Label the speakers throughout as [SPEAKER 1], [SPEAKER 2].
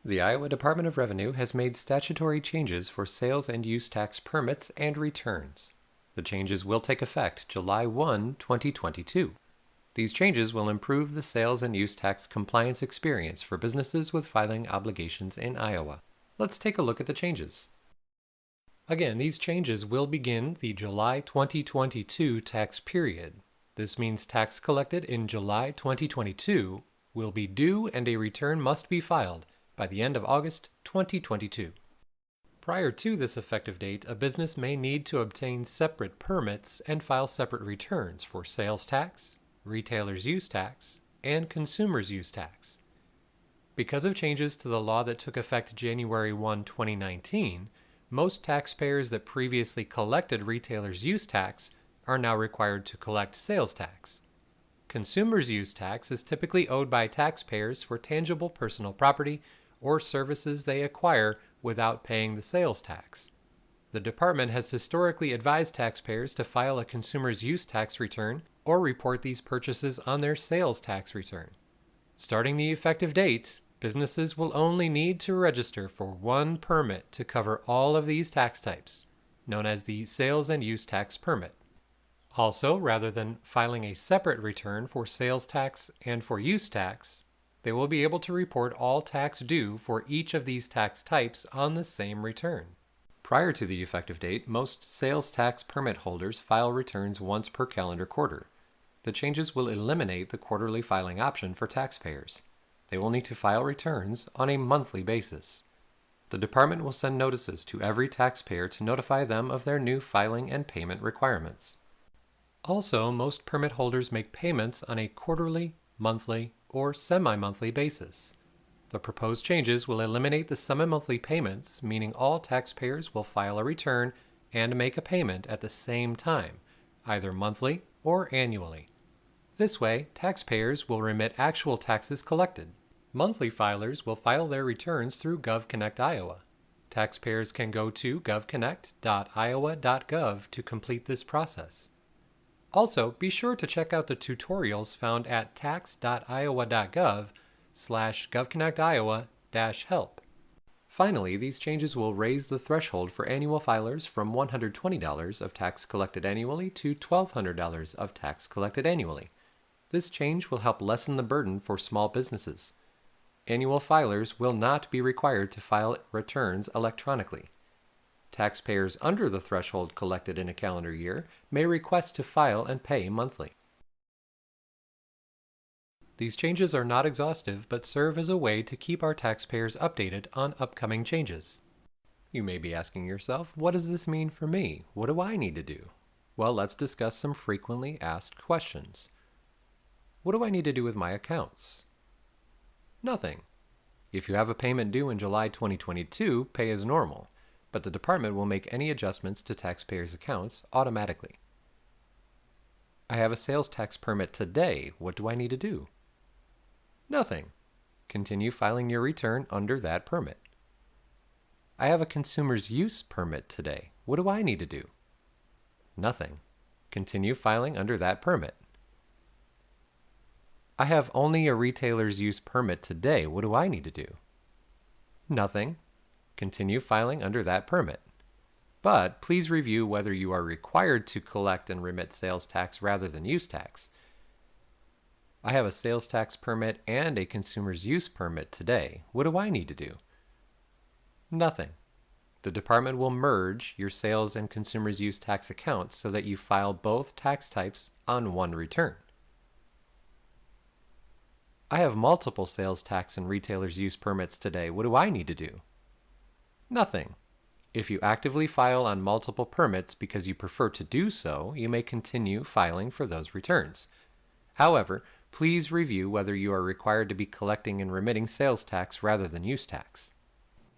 [SPEAKER 1] The Iowa Department of Revenue has made statutory changes for sales and use tax permits and returns. The changes will take effect July 1, 2022. These changes will improve the sales and use tax compliance experience for businesses with filing obligations in Iowa. Let's take a look at the changes. Again, these changes will begin the July 2022 tax period. This means tax collected in July 2022 will be due and a return must be filed by the end of August 2022. Prior to this effective date, a business may need to obtain separate permits and file separate returns for sales tax, retailer's use tax, and consumer's use tax. Because of changes to the law that took effect January 1, 2019, most taxpayers that previously collected retailer's use tax are now required to collect sales tax. Consumer's use tax is typically owed by taxpayers for tangible personal property or services they acquire without paying the sales tax. The department has historically advised taxpayers to file a consumer's use tax return or report these purchases on their sales tax return. Starting the effective date, businesses will only need to register for one permit to cover all of these tax types, known as the sales and use tax permit. Also, rather than filing a separate return for sales tax and for use tax, they will be able to report all tax due for each of these tax types on the same return. Prior to the effective date, most sales tax permit holders file returns once per calendar quarter. The changes will eliminate the quarterly filing option for taxpayers. They will need to file returns on a monthly basis. The department will send notices to every taxpayer to notify them of their new filing and payment requirements. Also, most permit holders make payments on a quarterly, monthly, or semi-monthly basis. The proposed changes will eliminate the semi-monthly payments, meaning all taxpayers will file a return and make a payment at the same time, either monthly or annually. This way, taxpayers will remit actual taxes collected. Monthly filers will file their returns through GovConnect Iowa. Taxpayers can go to govconnect.iowa.gov to complete this process. Also, be sure to check out the tutorials found at tax.iowa.gov/govconnectiowa-help. Finally, these changes will raise the threshold for annual filers from $120 of tax collected annually to $1,200 of tax collected annually. This change will help lessen the burden for small businesses. Annual filers will not be required to file returns electronically. Taxpayers under the threshold collected in a calendar year may request to file and pay monthly. These changes are not exhaustive but serve as a way to keep our taxpayers updated on upcoming changes. You may be asking yourself, what does this mean for me? What do I need to do? Well, let's discuss some frequently asked questions. What do I need to do with my accounts? Nothing. If you have a payment due in July 2022, pay as normal, but the department will make any adjustments to taxpayers' accounts automatically. I have a sales tax permit today. What do I need to do? Nothing. Continue filing your return under that permit. I have a consumer's use permit today. What do I need to do? Nothing. Continue filing under that permit. I have only a retailer's use permit today. What do I need to do? Nothing. Continue filing under that permit. But please review whether you are required to collect and remit sales tax rather than use tax. I have a sales tax permit and a consumer's use permit today. What do I need to do? Nothing. The department will merge your sales and consumer's use tax accounts so that you file both tax types on one return. I have multiple sales tax and retailer's use permits today. What do I need to do? Nothing. If you actively file on multiple permits because you prefer to do so, you may continue filing for those returns. However, please review whether you are required to be collecting and remitting sales tax rather than use tax.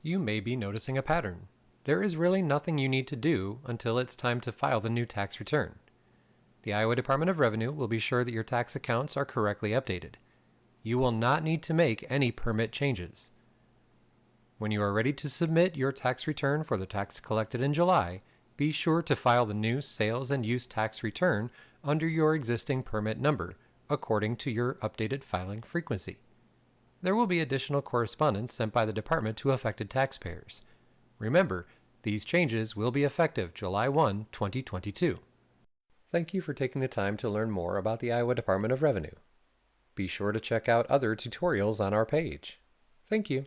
[SPEAKER 1] You may be noticing a pattern. There is really nothing you need to do until it's time to file the new tax return. The Iowa Department of Revenue will be sure that your tax accounts are correctly updated. You will not need to make any permit changes. When you are ready to submit your tax return for the tax collected in July, be sure to file the new sales and use tax return under your existing permit number according to your updated filing frequency. There will be additional correspondence sent by the department to affected taxpayers. Remember, these changes will be effective July 1, 2022. Thank you for taking the time to learn more about the Iowa Department of Revenue. Be sure to check out other tutorials on our page. Thank you.